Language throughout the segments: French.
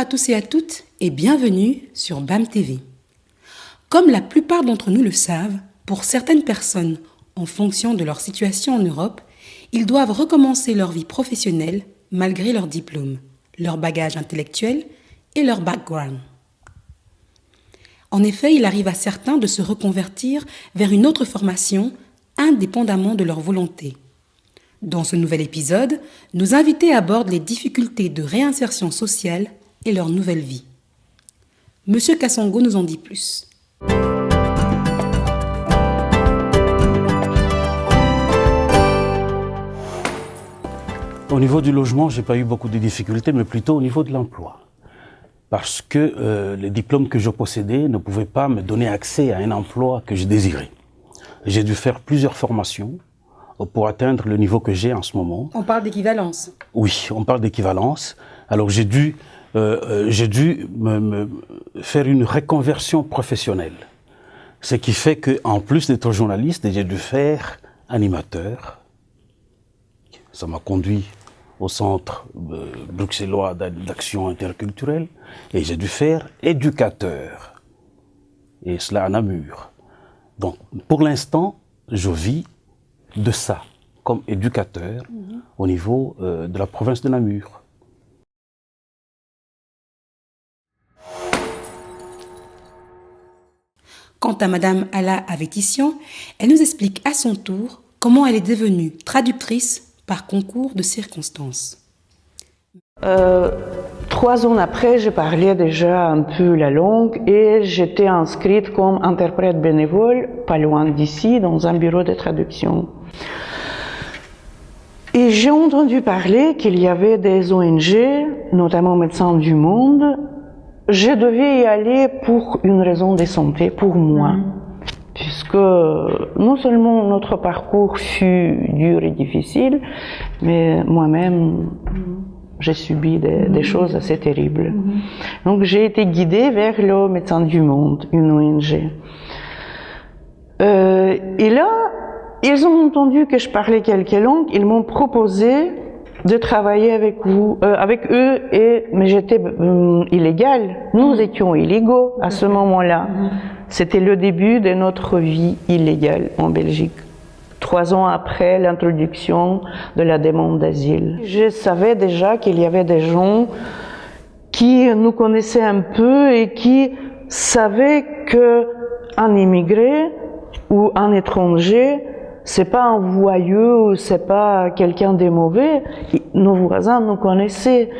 tous et à toutes et bienvenue sur BAM TV. Comme la plupart d'entre nous le savent, pour certaines personnes, en fonction de leur situation en Europe, ils doivent recommencer leur vie professionnelle malgré leur diplôme, leur bagage intellectuel et leur background. En effet, il arrive à certains de se reconvertir vers une autre formation indépendamment de leur volonté. Dans ce nouvel épisode, nos invités abordent les difficultés de réinsertion sociale et leur nouvelle vie. Monsieur Kassongo nous en dit plus. Au niveau du logement, je n'ai pas eu beaucoup de difficultés, mais plutôt au niveau de l'emploi. Parce que les diplômes que je possédais ne pouvaient pas me donner accès à un emploi que je désirais. J'ai dû faire plusieurs formations pour atteindre le niveau que j'ai en ce moment. On parle d'équivalence. Oui, on parle d'équivalence. Alors j'ai dû me faire une reconversion professionnelle. Ce qui fait qu'en plus d'être journaliste, j'ai dû faire animateur. Ça m'a conduit au centre bruxellois d'action interculturelle et j'ai dû faire éducateur. Et cela à Namur. Donc, pour l'instant, je vis de ça, comme éducateur au niveau de la province de Namur. Quant à Madame Alla Avétissian, elle nous explique à son tour comment elle est devenue traductrice par concours de circonstances. 3 ans après, je parlais déjà un peu la langue et j'étais inscrite comme interprète bénévole, pas loin d'ici, dans un bureau de traduction. Et j'ai entendu parler qu'il y avait des ONG, notamment Médecins du Monde. Je devais y aller pour une raison de santé, pour moi. Puisque non seulement notre parcours fut dur et difficile, mais moi-même, j'ai subi des choses assez terribles. Donc j'ai été guidée vers le Médecins du Monde, une ONG. Et là, ils ont entendu que je parlais quelques langues, ils m'ont proposé de travailler avec eux, mais j'étais illégale. Nous étions illégaux à ce moment-là. C'était le début de notre vie illégale en Belgique. 3 ans après l'introduction de la demande d'asile. Je savais déjà qu'il y avait des gens qui nous connaissaient un peu et qui savaient qu'un immigré ou un étranger, c'est pas un voyou, c'est pas quelqu'un de mauvais. Nos voisins nous connaissaient.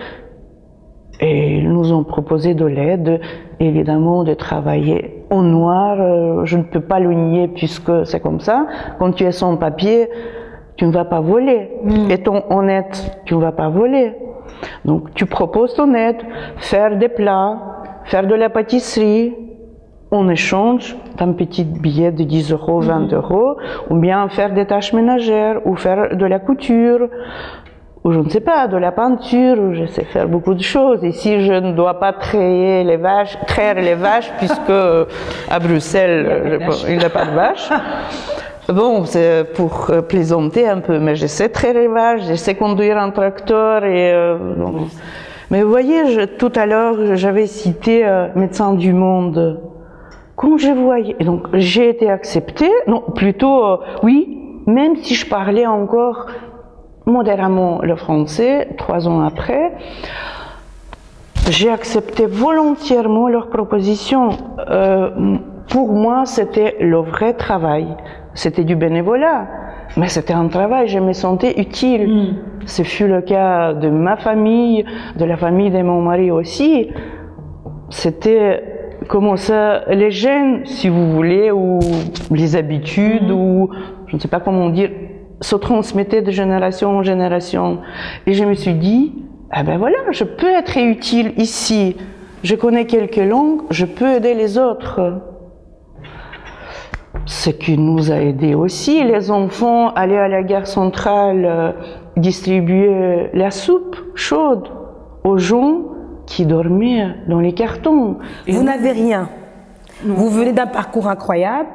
Et ils nous ont proposé de l'aide, évidemment, de travailler au noir. Je ne peux pas le nier puisque c'est comme ça. Quand tu es sans papier, tu ne vas pas voler. Étant honnête, tu ne vas pas voler. Donc tu proposes ton aide, faire des plats, faire de la pâtisserie, en échange d'un petit billet de 10 euros, 20 euros, ou bien faire des tâches ménagères, ou faire de la couture, ou je ne sais pas, de la peinture, je sais faire beaucoup de choses. Ici, je ne dois pas traire les vaches, puisque à Bruxelles, il n'y a pas de vaches. Bon, c'est pour plaisanter un peu, mais je sais traire les vaches, je sais conduire un tracteur. Mais vous voyez, tout à l'heure, j'avais cité Médecins du Monde. Quand je voyais, donc j'ai été acceptée, non, plutôt oui, même si je parlais encore modérément le français, 3 ans après, j'ai accepté volontairement leur proposition. Pour moi, c'était le vrai travail. C'était du bénévolat, mais c'était un travail, je me sentais utile. Ce fut le cas de ma famille, de la famille de mon mari aussi. C'était comment ça, les gènes, si vous voulez, ou les habitudes, ou je ne sais pas comment dire, se transmettaient de génération en génération. Et je me suis dit, ah ben voilà, je peux être utile ici. Je connais quelques langues, je peux aider les autres. Ce qui nous a aidés aussi, les enfants allaient à la gare centrale distribuer la soupe chaude aux gens qui dormaient dans les cartons. Vous n'avez rien. Vous venez d'un parcours incroyable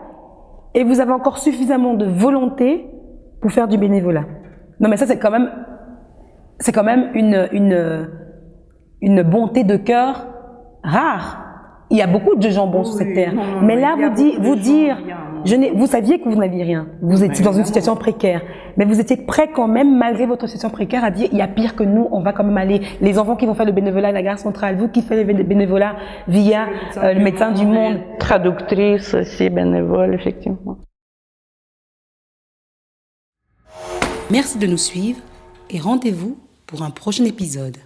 et vous avez encore suffisamment de volonté pour faire du bénévolat. Non mais ça c'est quand même une une bonté de cœur rare. Il y a beaucoup de gens bons sur cette terre. Mais là, vous saviez que vous n'aviez rien. Vous étiez dans une situation précaire. Mais vous étiez prêt quand même, malgré votre situation précaire, à dire, il y a pire que nous, on va quand même aller. Les enfants qui vont faire le bénévolat à la gare centrale, vous qui faites le bénévolat via le médecin du monde. Traductrice aussi, bénévole, effectivement. Merci de nous suivre et rendez-vous pour un prochain épisode.